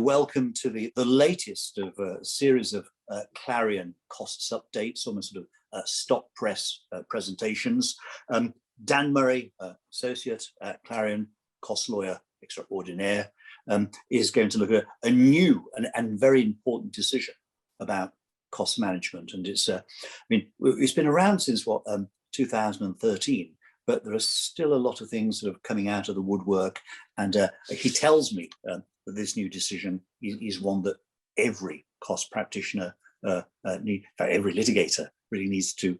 welcome to the latest of a series of Clarion costs updates, almost sort of stop press presentations. Dan Murray, associate at Clarion, cost lawyer extraordinaire, is going to look at a new and very important decision about cost management. And it's, I mean, it's been around since 2013, but there are still a lot of things sort of coming out of the woodwork. And he tells me that this new decision is one that every cost practitioner, in fact, every litigator really needs to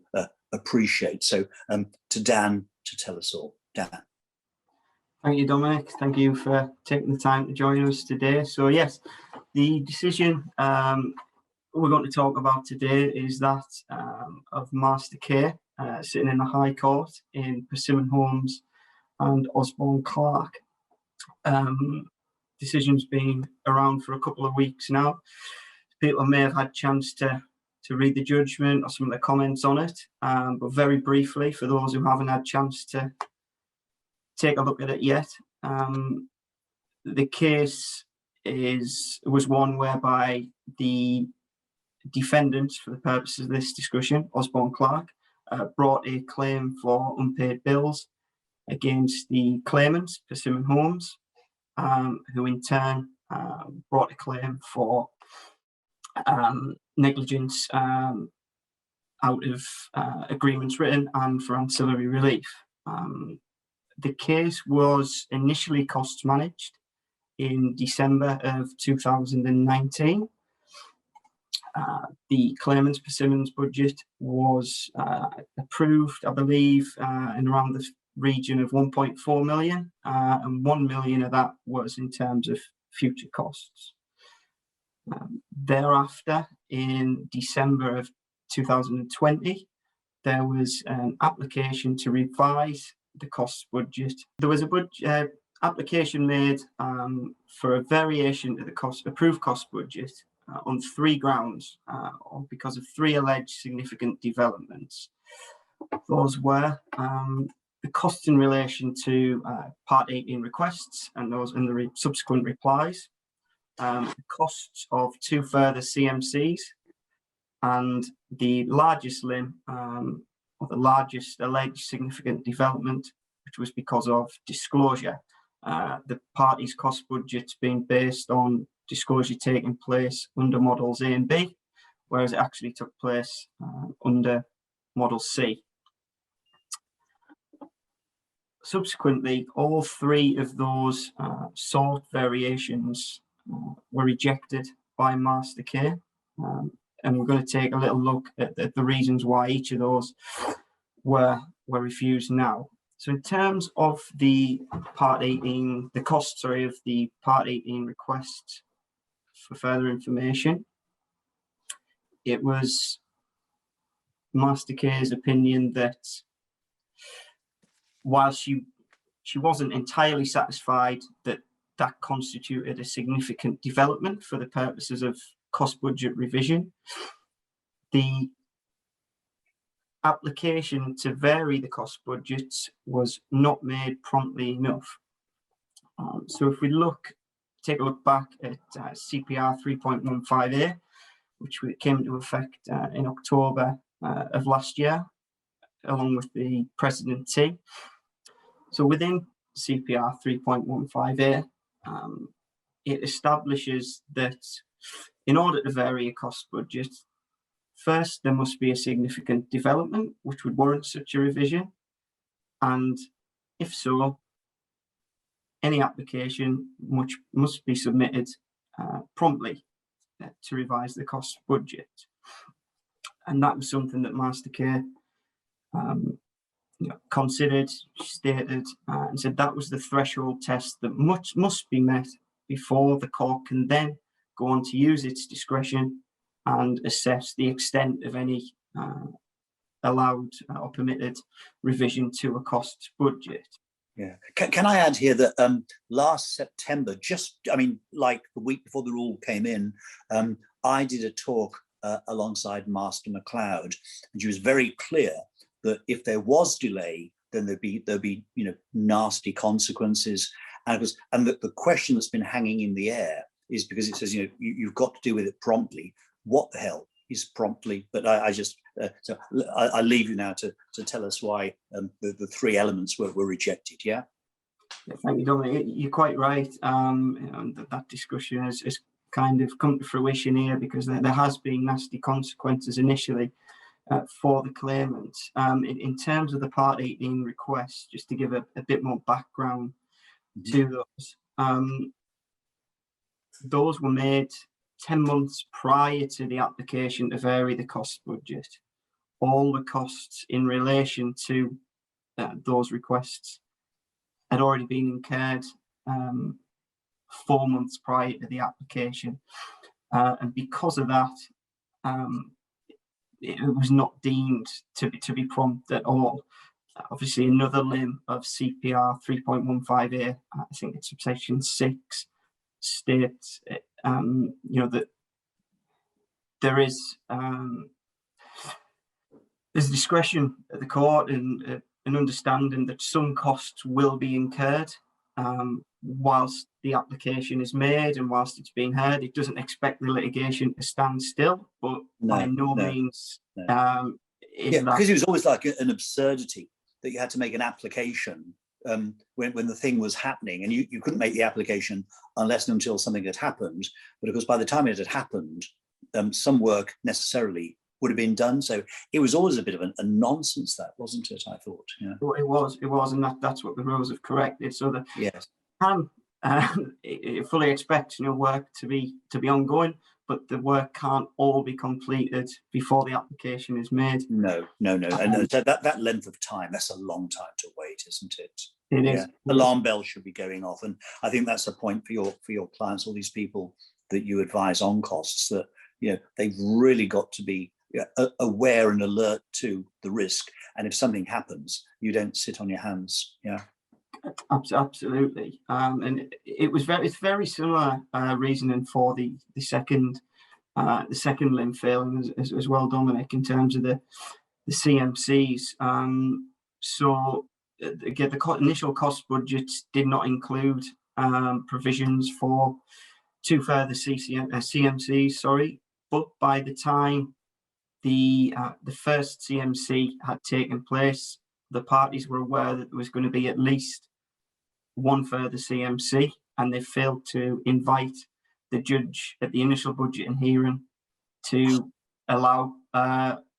appreciate. So to Dan to tell us all. Dan. Thank you, Dominic. Thank you for taking the time to join us today. So yes, the decision we're going to talk about today is that of Master K sitting in the High Court in Persimmon Homes and Osborne Clark. Decision's been around for a couple of weeks now. People may have had a chance to read the judgment or some of the comments on it, but very briefly, for those who haven't had a chance to take a look at it yet, the case was one whereby the defendants, for the purposes of this discussion, Osborne Clark, brought a claim for unpaid bills against the claimants, Persimmon Homes, who in turn brought a claim for negligence out of agreements written and for ancillary relief. The case was initially cost managed in December of 2019. The claimant's Persimmon's budget was approved, I believe, in around the region of 1.4 million, and 1 million of that was in terms of future costs. Thereafter, in December of 2020, there was an application to revise the cost budget. There was a application made for a variation to the approved cost budget on 3 grounds, because of 3 alleged significant developments. Those were the costs in relation to Part 18 requests and those in the subsequent replies, the costs of 2 further CMCs, and the largest limb, or the largest alleged significant development, which was because of disclosure. The parties' cost budgets being based on disclosure taking place under models A and B, whereas it actually took place under model C. Subsequently, all 3 of those sought variations were rejected by Master K, and we're going to take a little look at the reasons why each of those were refused now. So in terms of the Part 18, the cost, of the Part 18 request for further information, it was Master K's opinion that while she wasn't entirely satisfied that that constituted a significant development for the purposes of cost budget revision, the application to vary the cost budgets was not made promptly enough. So if we take a look back at CPR 3.15A, which came into effect in October of last year, along with the Precedent T. So within CPR 3.15A, it establishes that in order to vary a cost budget, first, there must be a significant development which would warrant such a revision. And if so, any application must be submitted promptly to revise the cost budget. And that was something that Master K considered, stated, and said that was the threshold test that must be met before the court can then go on to use its discretion and assess the extent of any allowed or permitted revision to a cost budget. Yeah. Can I add here that last September, like the week before the rule came in, I did a talk alongside Master McLeod, and she was very clear that if there was delay, then there'd be nasty consequences. And that the question that's been hanging in the air is because it says, you've got to deal with it promptly. What the hell is promptly? But so I'll leave you now to tell us why the three elements were rejected. Yeah. Thank you, Dominic. You're quite right. That discussion has kind of come to fruition here because there has been nasty consequences initially for the claimants. In terms of the Part 18 requests, just to give a bit more background to those were made 10 months prior to the application to vary the cost budget. All the costs in relation to those requests had already been incurred 4 months prior to the application. And because of that, it was not deemed to be prompt at all. Obviously, another limb of CPR 3.15A, I think it's subsection 6, states that there is there's discretion at the court and an understanding that some costs will be incurred whilst the application is made and whilst it's being heard. It doesn't expect the litigation to stand still, but by no means. Because it was always like an absurdity that you had to make an application when the thing was happening, and you couldn't make the application unless and until something had happened. But of course, by the time it had happened, some work necessarily would have been done. So it was always a bit of a nonsense, that, wasn't it? I thought. Yeah. Well, it was, and that's what the rules have corrected. So that yes, it fully expects work to be ongoing, but the work can't all be completed before the application is made. No. And that length of time, that's a long time to wait, isn't it? It is. Alarm bells should be going off. And I think that's a point for your clients, all these people that you advise on costs, that they've really got to be aware and alert to the risk. And if something happens, you don't sit on your hands. Yeah. Absolutely, and it's very similar reasoning for the second limb failing as well, Dominic, in terms of the CMCs. So again, the initial cost budgets did not include provisions for two further CMCs. But by the time the first CMC had taken place, the parties were aware that there was going to be at least one further CMC, and they failed to invite the judge at the initial budget and hearing to allow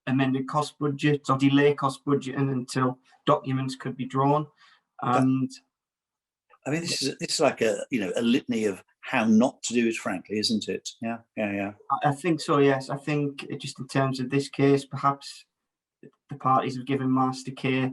amended cost budgets or delay cost budgeting until documents could be drawn. And I mean, this is like a litany of how not to do it, frankly, isn't it? Yeah. I think so. Yes, I think just in terms of this case, perhaps the parties have given Master Care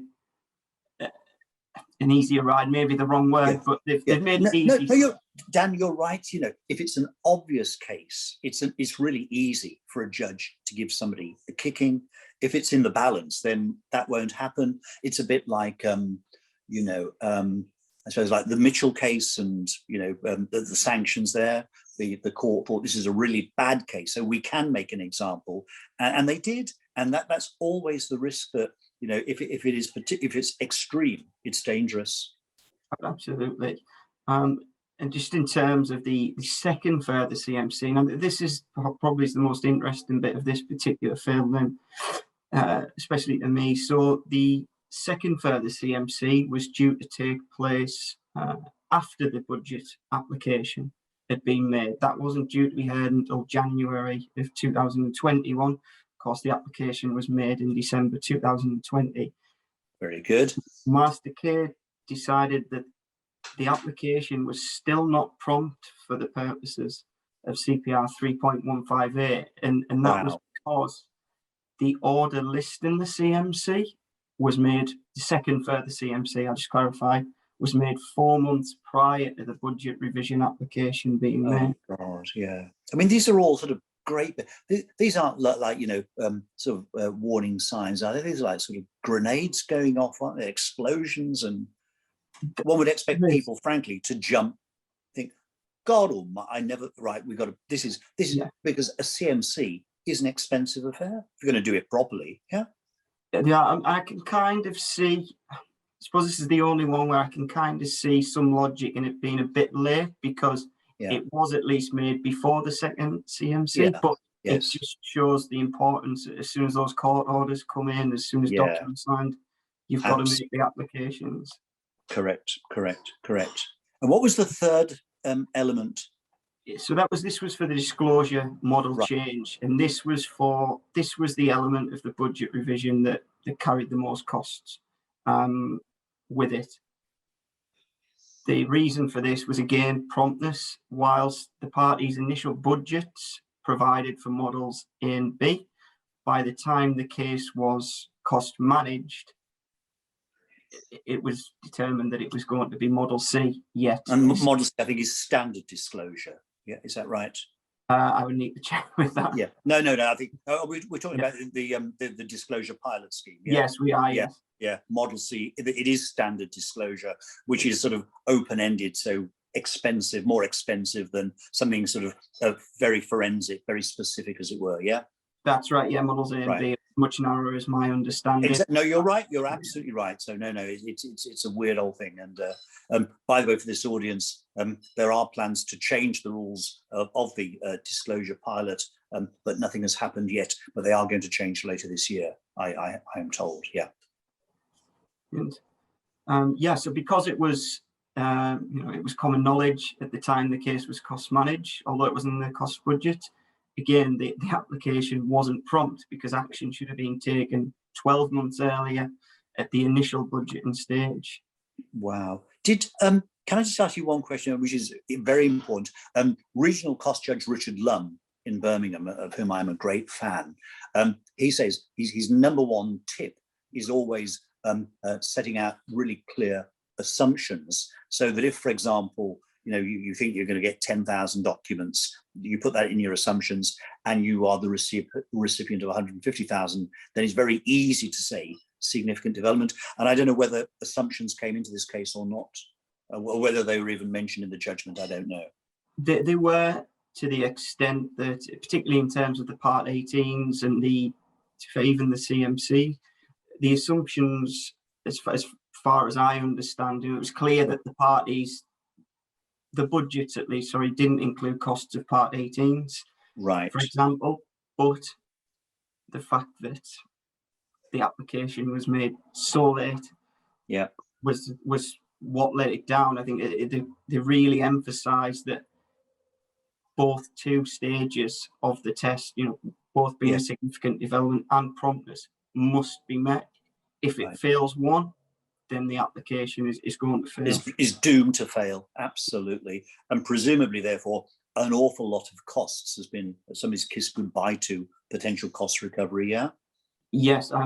an easier ride, maybe the wrong word, but they've made it easy. No, Dan, you're right. If it's an obvious case, it's really easy for a judge to give somebody a kicking. If it's in the balance, then that won't happen. It's a bit like, I suppose, like the Mitchell case, and the sanctions there. The court thought this is a really bad case, so we can make an example, and they did. And that's always the risk that. If it's extreme, it's dangerous. Absolutely. And just in terms of the second further CMC, now this is probably the most interesting bit of this particular film, especially to me. So the second further CMC was due to take place after the budget application had been made. That wasn't due to be heard until January of 2021. Of course, the application was made in December 2020. Very good. Master Care decided that the application was still not prompt for the purposes of CPR 3.15A, and that was because the order listing the CMC was made, the second further CMC, I'll just clarify, was made 4 months prior to the budget revision application being made. Oh, God, yeah. I mean, these are all sort of great. These aren't like warning signs, are they? These are like sort of grenades going off, aren't they? Explosions, and one would expect people, frankly, to jump, think, God almighty, I never. Right, we've got to. This is because a CMC is an expensive affair if you're going to do it properly. Yeah. Yeah, I can kind of see. I suppose this is the only one where I can kind of see some logic in it being a bit late, because It was at least made before the second CMC, Yeah. but it Yes. just shows the importance. As soon as those court orders come in, as soon as Yeah. documents signed, you've got to make the applications. Correct. And what was the third element? So this was for the disclosure model change, and this was the element of the budget revision that carried the most costs with it. The reason for this was, again, promptness. Whilst the parties' initial budgets provided for models A and B, by the time the case was cost managed, it was determined that it was going to be model C. Yet, And model C, I think, is standard disclosure. Yeah, is that right? I would need to check with that. Yeah. No. I think we're talking about the disclosure pilot scheme. Yeah? Yes, we are. Yeah. Yes. Yeah. Model C. It is standard disclosure, which is sort of open-ended, so expensive, more expensive than something sort of very forensic, very specific, as it were. Yeah. That's right. Yeah, models A and B, much narrower, is my understanding. No, you're right. You're absolutely right. So no, it's a weird old thing. And by the way, for this audience, there are plans to change the rules of the disclosure pilot, but nothing has happened yet. But they are going to change later this year, I am told. Yeah. And, so because it was, it was common knowledge at the time the case was cost managed, although it was in the cost budget. Again, the application wasn't prompt because action should have been taken 12 months earlier at the initial budgeting stage. Wow. Can I just ask you one question, which is very important? Regional Cost Judge Richard Lum in Birmingham, of whom I'm a great fan, he says his number one tip is always setting out really clear assumptions, so that if, for example, you think you're going to get 10,000 documents, you put that in your assumptions, and you are the recipient of 150,000, then it's very easy to say significant development. And I don't know whether assumptions came into this case or not, or whether they were even mentioned in the judgment. I don't know. They were, to the extent that, particularly in terms of the Part 18s and even the CMC, the assumptions, as far as I understand, it was clear that the parties, the budgets at least, didn't include costs of Part 18s, right, for example, but the fact that the application was made so late, was what let it down. I think they really emphasised that both two stages of the test, both being a significant development and promptness, must be met. If it fails one, then the application is going to fail. Is doomed to fail, absolutely. And presumably, therefore, an awful lot of costs has been, somebody's kissed goodbye to potential cost recovery, yeah? Yes, I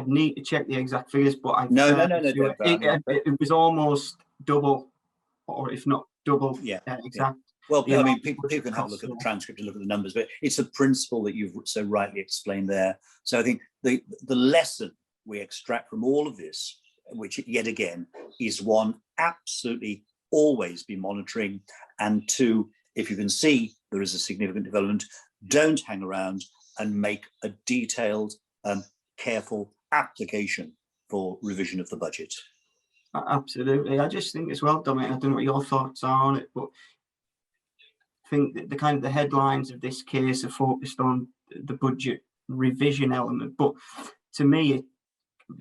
need to check the exact figures, but No. It was almost double, or if not double, exact. Yeah. Well, I mean, people can have a look at the transcript and look at the numbers, but it's a principle that you've so rightly explained there. So I think the lesson we extract from all of this, which yet again is one, absolutely always be monitoring, and two, if you can see there is a significant development, don't hang around and make a detailed, careful application for revision of the budget. Absolutely. I just think as well, Dominic, I don't know what your thoughts are on it, but I think that the kind of the headlines of this case are focused on the budget revision element, but to me it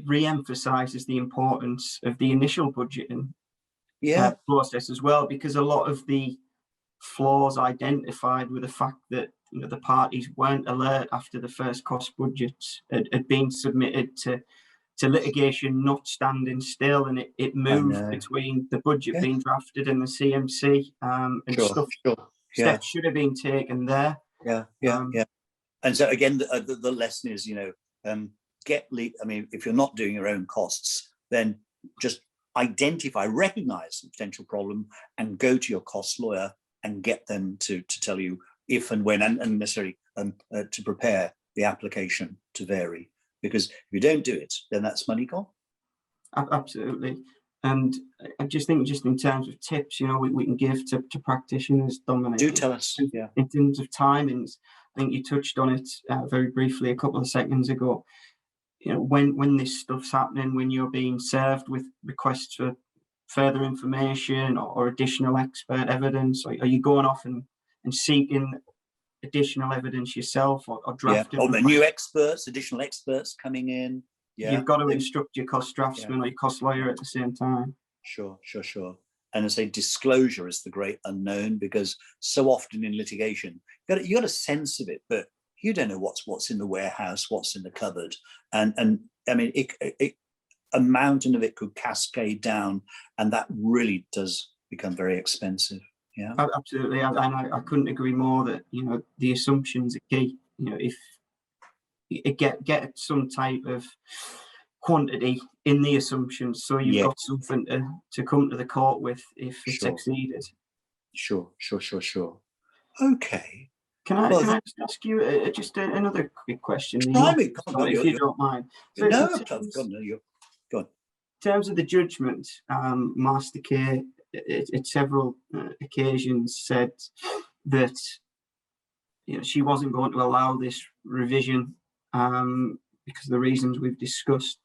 re-emphasises the importance of the initial budgeting process as well, because a lot of the flaws identified were the fact that the parties weren't alert after the first cost budgets had been submitted to litigation not standing still, and it moved between the budget being drafted and the CMC, and steps should have been taken there. And so again, the lesson is, if you're not doing your own costs, then just recognize the potential problem and go to your cost lawyer and get them to tell you if and when, and necessarily to prepare the application to vary. Because if you don't do it, then that's money gone. Absolutely. And I just think, just in terms of tips, we can give to practitioners, Dominic. Do tell us. In terms of timings, I think you touched on it very briefly a couple of seconds ago. When this stuff's happening, when you're being served with requests for further information or additional expert evidence? Or are you going off and seeking additional evidence yourself, or drafting? Or the new experts, additional experts coming in. Yeah, you've got to instruct your cost draftsman or your cost lawyer at the same time. Sure. And I say disclosure is the great unknown, because so often in litigation, you got a sense of it, but you don't know what's in the warehouse, what's in the cupboard, and I mean, a mountain of it could cascade down, and that really does become very expensive. Yeah, absolutely, and I couldn't agree more that the assumptions are key. If you get some type of quantity in the assumptions, so you've got something to come to the court with if it's exceeded. Sure. Okay. Can I just ask you just another quick question? If you don't mind. So no, go on. In terms of the judgment, Master K at several occasions said that she wasn't going to allow this revision because of the reasons we've discussed,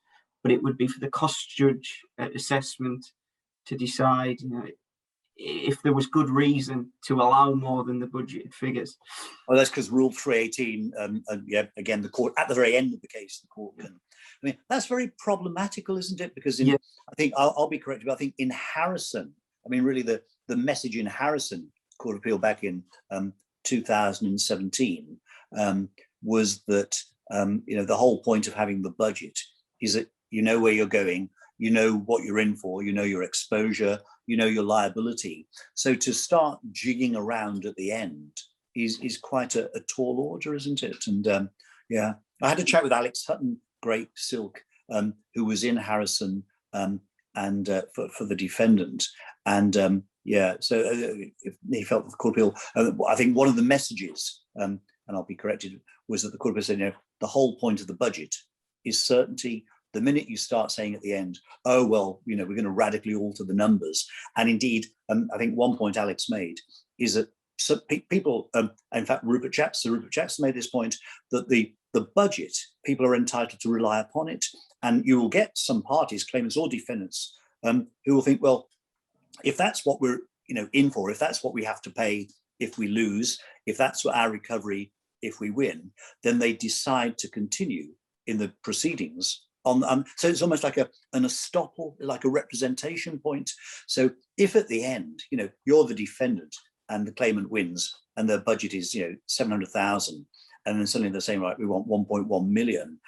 but it would be for the cost judge assessment to decide if there was good reason to allow more than the budgeted figures. Oh, that's because Rule 318, again, the court, at the very end of the case, the court can. I mean, that's very problematical, isn't it? Because I think, I'll be corrected, but I think in Harrison, I mean, really the message in Harrison, Court of Appeal back in 2017, was that, the whole point of having the budget is that you know where you're going, you know what you're in for, you know your exposure, you know your liability. So to start jigging around at the end is quite a tall order, isn't it? And I had a chat with Alex Hutton, great Silk, who was in Harrison and for the defendant. And so he felt that the Court of Appeal, I think one of the messages, and I'll be corrected, was that the Court of Appeal said, the whole point of the budget is certainty. The minute you start saying at the end, oh, well, we're going to radically alter the numbers. And indeed, I think one point Alex made is that people, in fact, Rupert Jackson made this point, that the budget, people are entitled to rely upon it. And you will get some parties, claimants or defendants, who will think, well, if that's what we're in for, if that's what we have to pay if we lose, if that's what our recovery if we win, then they decide to continue in the proceedings. So it's almost like an estoppel, like a representation point. So if at the end, you're the defendant and the claimant wins and their budget is, 700,000, and then suddenly they're saying, right, we want 1.1 million,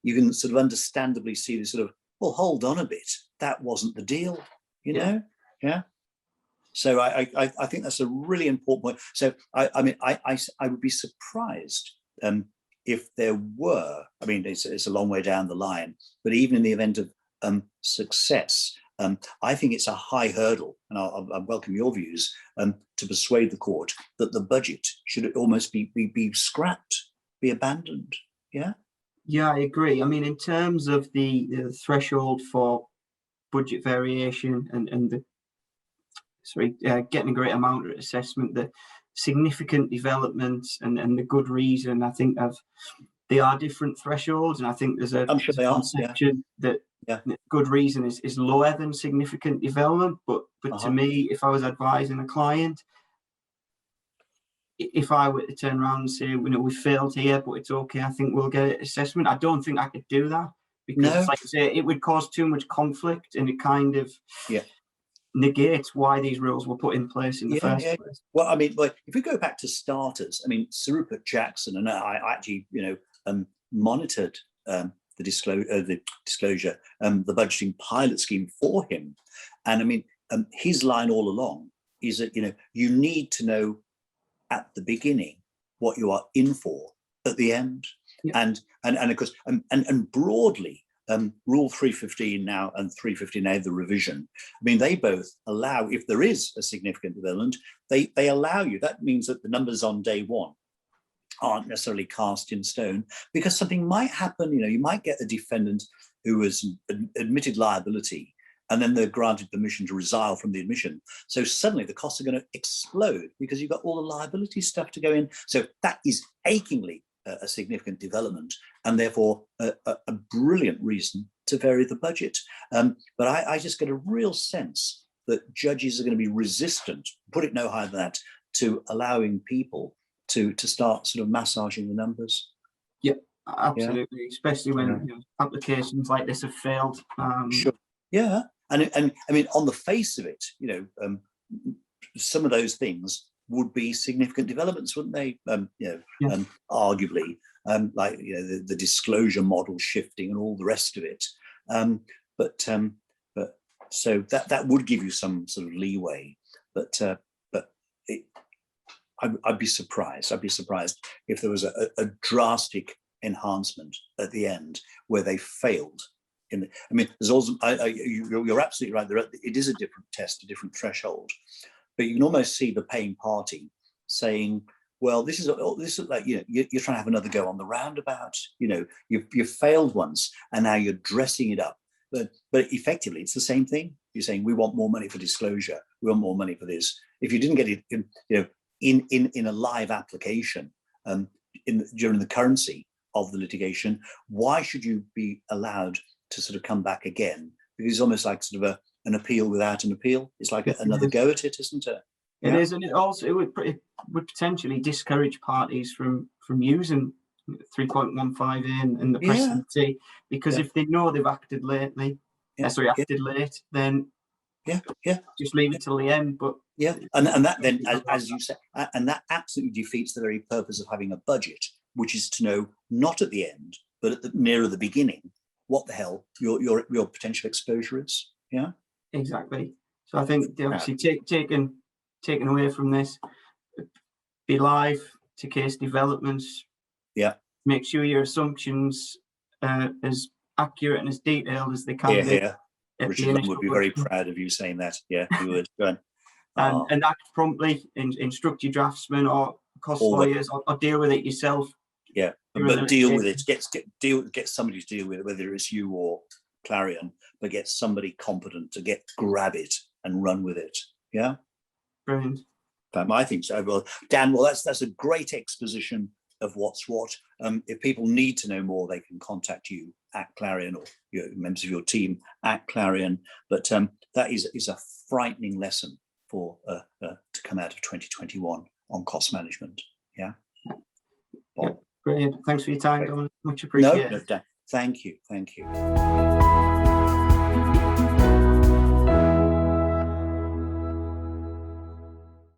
you can sort of understandably see this sort of, well, hold on a bit, that wasn't the deal, know? Yeah. So I think that's a really important point. So I mean, I would be surprised if there were, I mean, it's a long way down the line, but even in the event of success, I think it's a high hurdle, and I'll welcome your views, to persuade the court that the budget should almost be scrapped, be abandoned. Yeah? Yeah, I agree. I mean, in terms of the threshold for budget variation and getting a great amount of assessment, the significant developments and the good reason, I think they are different thresholds, and I think there's a conception that good reason is lower than significant development. But to me, if I was advising a client, if I were to turn around and say, we failed here, but it's okay, I think we'll get an assessment, I don't think I could do that, because like I say, it would cause too much conflict, and it kind of negates why these rules were put in place in the first place. Well, I mean, if we go back to starters, I mean, Sir Rupert Jackson, and I actually, monitored the disclosure, the budgeting pilot scheme for him. And I mean, his line all along is that, you need to know at the beginning what you are in for at the end. And of course, and broadly, Rule 315 now and 315A, the revision, I mean, they both allow, if there is a significant development, they allow you. That means that the numbers on day one aren't necessarily cast in stone, because something might happen. You might get a defendant who has admitted liability, and then they're granted permission to resile from the admission. So suddenly the costs are going to explode because you've got all the liability stuff to go in. So that is achingly a significant development, and therefore a brilliant reason to vary the budget. But I just get a real sense that judges are going to be resistant, put it no higher than that, to allowing people to start sort of massaging the numbers. Yep, absolutely, especially when applications like this have failed. Sure. Yeah, and I mean, on the face of it, some of those things would be significant developments, wouldn't they? Arguably, like the disclosure model shifting and all the rest of it. But so that would give you some sort of leeway. But I'd be surprised. I'd be surprised if there was a drastic enhancement at the end where they failed. I mean, there's also you're absolutely right. It is a different test, a different threshold, but you can almost see the paying party saying, "Well, this is like you're trying to have another go on the roundabout. You've failed once, and now you're dressing it up. But effectively, it's the same thing. You're saying we want more money for disclosure. We want more money for this. If you didn't get it in a live application during the currency of the litigation, why should you be allowed to sort of come back again? Because it's almost like sort of an appeal without an appeal. It's like another go at it, isn't it? It is, and it would potentially discourage parties from using 3.15 in the Precedent T, because if they know they've acted late, then just leave it till the end. But and that then, as you say, and that absolutely defeats the very purpose of having a budget, which is to know not at the end, but at nearer the beginning, what the hell your potential exposure is. Yeah, exactly. So I think obviously taken away from this, be live to case developments. Yeah. Make sure your assumptions as accurate and as detailed as they can be. Yeah. Richard would be very proud of you saying that. Yeah, he would. Go on. And act promptly, instruct your draftsman or cost lawyers, or deal with it yourself. Yeah, but deal with it. Get somebody to deal with it, whether it's you or Clarion, but get somebody competent to grab it and run with it. Yeah. Brilliant. I think so. Well, Dan, that's a great exposition of what's what. If people need to know more, they can contact you at Clarion, or members of your team at Clarion. But that is a frightening lesson for to come out of 2021 on cost management. Yeah. Brilliant. Thanks for your time, Dominic. Much appreciated. No, Dan. Thank you.